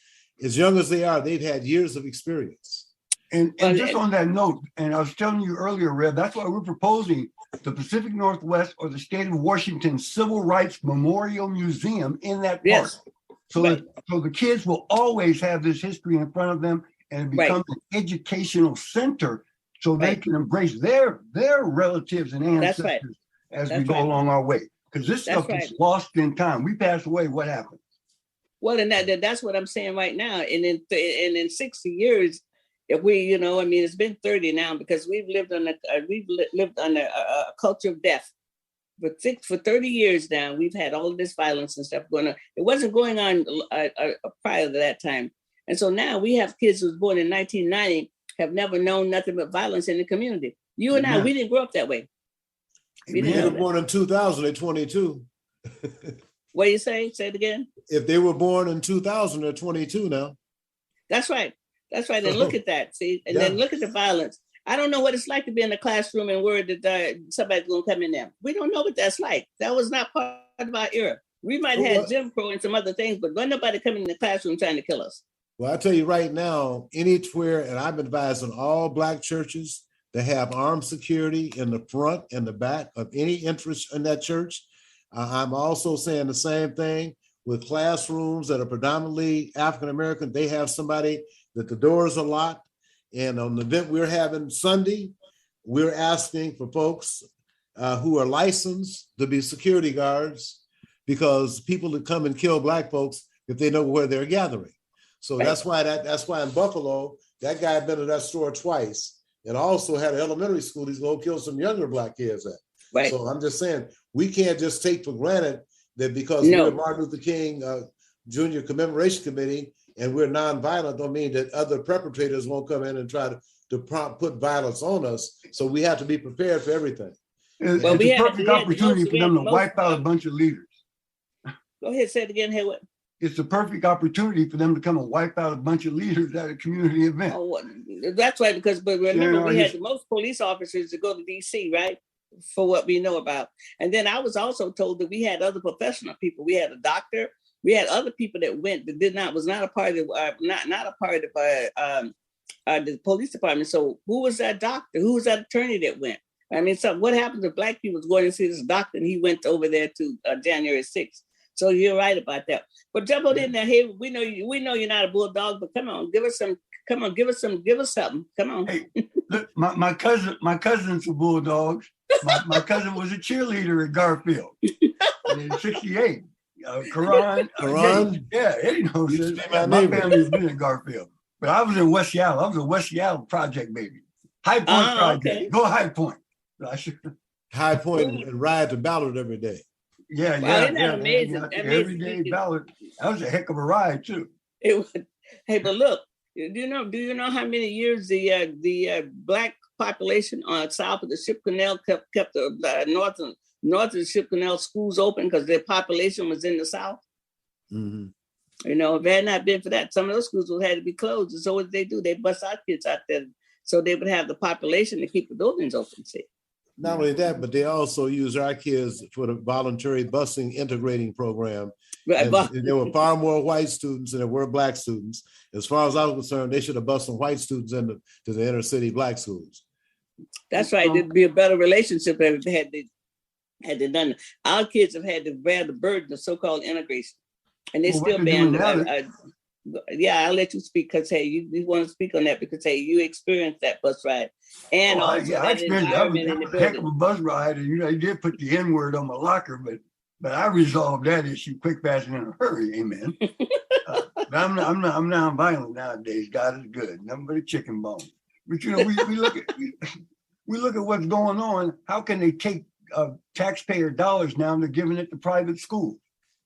As young as they are, they've had years of experience. And just on that note, and I was telling you earlier, Rev, that's why we're proposing the Pacific Northwest or the state of Washington Civil Rights Memorial Museum in that park. Yes. So the kids will always have this history in front of them and it becomes an educational center so they can embrace their relatives and ancestors as we go along our way. Because this stuff is lost in time. We pass away, what happens? Well, and that's what I'm saying right now. And in 60 years, if we, it's been 30 now because we've lived on a culture of death. For 30 years now, we've had all of this violence and stuff going on. It wasn't going on prior to that time. And so now we have kids who was born in 1990, have never known nothing but violence in the community. You and I, we didn't grow up that way. They were born in 2000, they're 22. What do you say? Say it again. If they were born in 2000, they're 22 now. That's right. That's right. And look at that. See, and then look at the violence. I don't know what it's like to be in a classroom and worried that somebody's going to come in there. We don't know what that's like. That was not part of our era. We might have had Jim Crow and some other things, but wasn't nobody coming in the classroom trying to kill us. Well, I tell you right now, anywhere, and I've been advising all Black churches that have armed security in the front and the back of any interest in that church. I'm also saying the same thing with classrooms that are predominantly African-American. They have somebody that the doors are locked. And on the event we're having Sunday, we're asking for folks who are licensed to be security guards, because people that come and kill Black folks, if they know where they're gathering. So that's why in Buffalo, that guy had been to that store twice, and also had an elementary school he's going to kill some younger Black kids at. Right. So I'm just saying, we can't just take for granted that because we're Martin Luther King Jr. Commemoration Committee and we're nonviolent, don't mean that other perpetrators won't come in and try to put violence on us. So we have to be prepared for everything. It's a perfect opportunity for them to wipe out a bunch of leaders. Go ahead, say it again, Hayward. It's a perfect opportunity for them to come and wipe out a bunch of leaders at a community event. Oh, that's right, but remember, we had the most police officers to go to D.C., right? For what we know about. And then I was also told that we had other professional people. We had a doctor. We had other people that went that was not a part of the police department. So who was that doctor? Who was that attorney that went? I mean, what happened if Black people was going to see this doctor and he went over there to January 6th? So you're right about that. But jump on in there. Hey, we know you're not a bulldog, but come on, give us something. Come on. Hey, look, my cousins are bulldogs. My cousin was a cheerleader at Garfield in '68. Karan. Yeah, he knows this. My family's been in Garfield, but I was in West Seattle. I was a West Seattle project baby. High Point project. Okay. Go High Point. High Point and ride to Ballard every day. Yeah. Isn't that amazing? Every day Ballard. That was a heck of a ride too. It was. Hey, but look, do you know how many years the Black population on south of the Ship Canal kept the north of the Ship Canal schools open because their population was in the south? Mm-hmm. You know, if it had not been for that, some of those schools would have had to be closed. And so what they do, they bust our kids out there so they would have the population to keep the buildings open. See. Not only that, but they also use our kids for the voluntary busing integrating program. Right. And there were far more white students than there were Black students. As far as I was concerned, they should have bused some white students into the inner city Black schools. That's right. There'd be a better relationship if they had they done it. Our kids have had to bear the burden of so-called integration, and they still bear. Yeah, I'll let you speak because hey, you want to speak on that because hey, you experienced that bus ride, and I experienced that was a heck of a bus ride, and they did put the N-word on my locker, but I resolved that issue quick, fast, and in a hurry. Amen. But I'm non-violent nowadays. God is good. Nothing but a chicken bone. But we look at what's going on. How can they take taxpayer dollars now and they're giving it to private schools?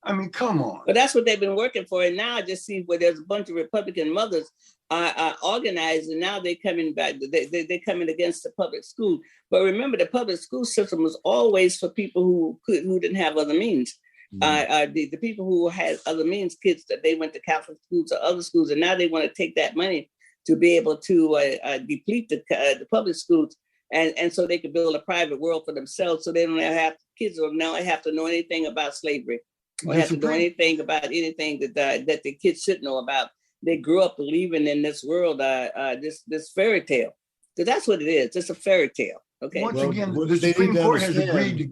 I mean, come on. But that's what they've been working for. And now I just see where there's a bunch of Republican mothers are organized, and now they're coming back. They're coming against the public school. But remember, the public school system was always for people who didn't have other means. Mm-hmm. The people who had other means, kids that they went to Catholic schools or other schools, and now they want to take that money to be able to deplete the public schools, and so they could build a private world for themselves. So they don't have kids don't now have to know anything about slavery. Or have to know anything about anything that the kids should know about. They grew up believing in this world, this fairy tale. Because that's what it is. It's a fairy tale. Okay. Once again, the Supreme Court has agreed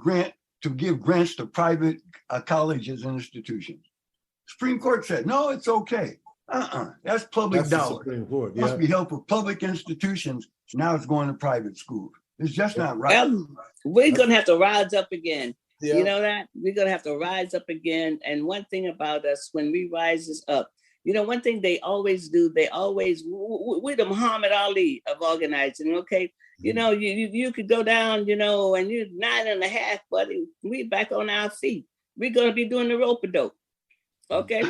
to give grants to private colleges and institutions. Supreme Court said, no, it's okay. That's public dollar. Court, yeah. Must be held for public institutions. Now it's going to private schools. It's just not right. We're going to have to rise up again. Yeah. You know that? We're going to have to rise up again. And one thing about us, when we rise up, one thing they always do, we're the Muhammad Ali of organizing, okay? You know, you could go down, you know, and you're 9.5, buddy. We back on our feet. We're gonna be doing the rope-a-dope. Okay.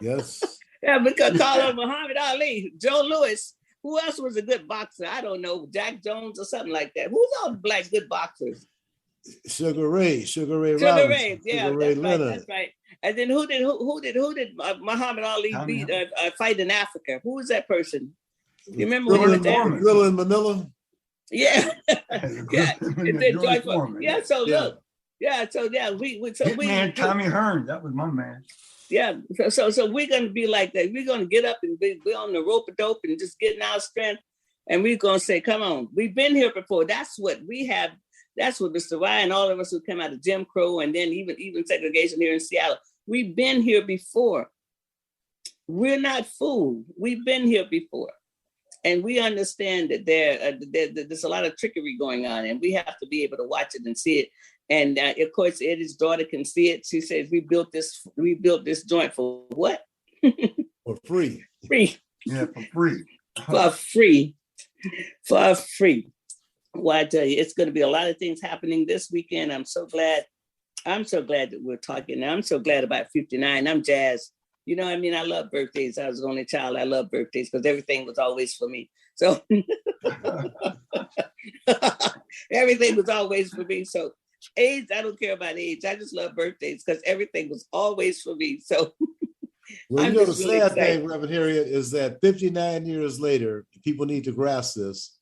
Yes. Yeah, we could call him Muhammad Ali, Joe Louis. Who else was a good boxer? I don't know, Jack Jones or something like that. Who's all the black good boxers? Sugar Ray Robinson. Sugar Ray, yeah, Sugar Ray that's Leonard. right, that's right. And then who did Muhammad Ali beat fight in Africa? Who was that person? You remember when he was there? Gorilla in Manila? Yeah. Yeah. Yeah, so look. Yeah, so yeah, man, Tommy Hearn, that was my man. Yeah, so we're gonna be like that. We're gonna get up and be on the rope-a-dope and just getting our strength, and we're gonna say, "Come on, we've been here before." That's what we have. That's what Mr. Ryan, all of us who come out of Jim Crow, and then even segregation here in Seattle. We've been here before. We're not fooled. We've been here before, and we understand that there's a lot of trickery going on, and we have to be able to watch it and see it. And of course, Eddie's daughter can see it. She says, "We built this joint for what? For free. Free. Yeah, for free. For free. For free." Well, I tell you, it's going to be a lot of things happening this weekend. I'm so glad that we're talking. I'm so glad about 59. I'm jazzed. You know, I mean, I love birthdays. I was the only child. I love birthdays because everything was always for me. So everything was always for me. So age, I don't care about age. I just love birthdays because everything was always for me. So well, you know, the sad thing, Reverend Harriett, is that 59 years later, people need to grasp this.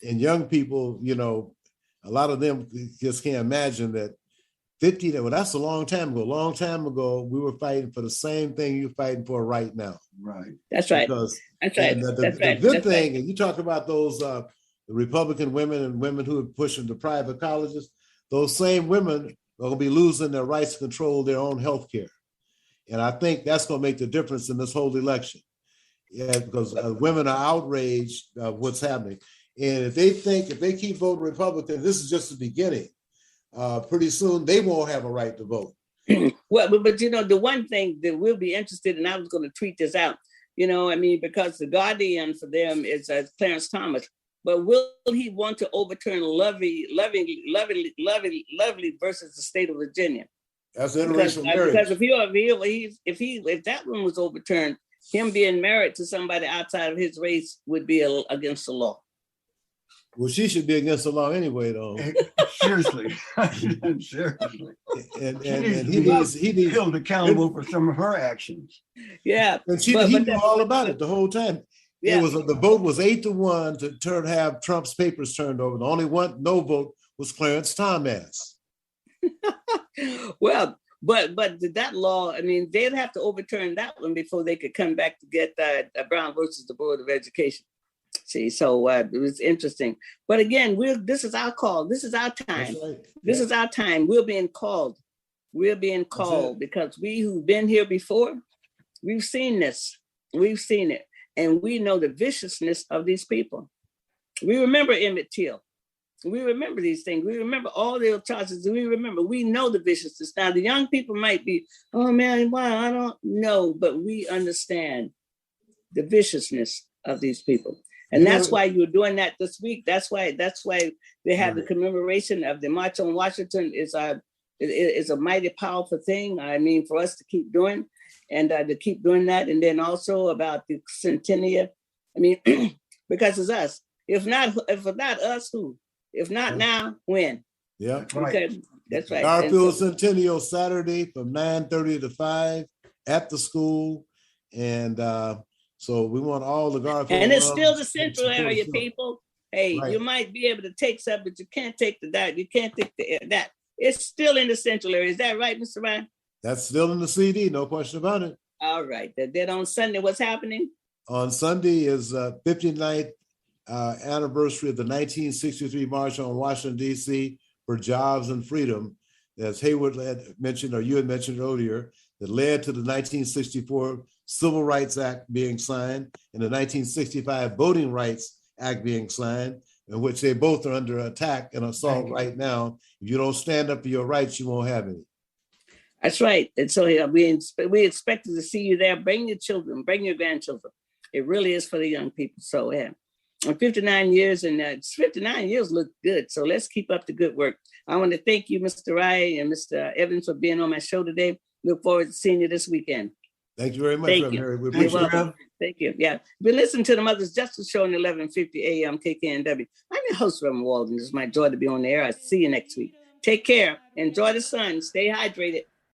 And young people, you know, a lot of them just can't imagine that 50, well, that's a long time ago. A long time ago, we were fighting for the same thing you're fighting for right now. Right. That's right. Because, that's right. The good thing, and you talk about those the Republican women and women who are pushing the private colleges, those same women are going to be losing their rights to control their own health care. And I think that's going to make the difference in this whole election. Yeah, because women are outraged what's happening. And if they keep voting Republican, this is just the beginning. Pretty soon they won't have a right to vote. Well, but you know, the one thing that we'll be interested in, I was going to tweet this out, you know, I mean, because the guardian for them is Clarence Thomas, but will he want to overturn Lovely versus the state of Virginia? That's interracial marriage. Because if that one was overturned, him being married to somebody outside of his race would be against the law. Well, she should be against the law anyway, though. Seriously. Seriously. And he needs held accountable for some of her actions. Yeah. And he knew all about it the whole time. Yeah. The vote was 8-1 to have Trump's papers turned over. The only no vote was Clarence Thomas. Well, but that law, I mean, they'd have to overturn that one before they could come back to get Brown versus the Board of Education. See, so it was interesting. But again, this is our call. This is our time. Right. This is our time. We're being called. We're being called because we who've been here before, we've seen this. We've seen it. And we know the viciousness of these people. We remember Emmett Till. We remember these things. We remember all their charges. We know the viciousness. Now, the young people might be, oh man, wow, I don't know. But we understand the viciousness of these people. And that's why you're doing that this week. That's why they have the commemoration of the March on Washington is a mighty powerful thing. I mean, for us to keep doing and to keep doing that. And then also about the Centennial. I mean, because it's us. If not us, who? If not now, when? Yeah. Okay. That's right. Garfield Centennial Saturday from 9:30 to 5 at the school. And so we want all the Garfield. And it's still the central area, people. Hey, you might be able to take some, but you can't take that. You can't take that. It's still in the central area. Is that right, Mr. Ryan? That's still in the CD, no question about it. All right. Then on Sunday, what's happening? On Sunday is 59th anniversary of the 1963 March on Washington, D.C. for Jobs and Freedom, as Hayward had mentioned, or you had mentioned earlier, that led to the 1964 Civil Rights Act being signed and the 1965 Voting Rights Act being signed, in which they both are under attack and assault right now. If you don't stand up for your rights, you won't have any. That's right. And so we expected to see you there. Bring your children, bring your grandchildren. It really is for the young people. So yeah. 59 years, and 59 years look good. So let's keep up the good work. I want to thank you, Mr. Rye and Mr. Evans, for being on my show today. Look forward to seeing you this weekend. Thank you very much, Thank you. Harry. We You're appreciate welcome. Thank you. Yeah. Been listening to the Mother's Justice Show on 1150 AM KKNW. I'm your host, Reverend Walden. It's my joy to be on the air. I'll see you next week. Take care. Enjoy the sun. Stay hydrated.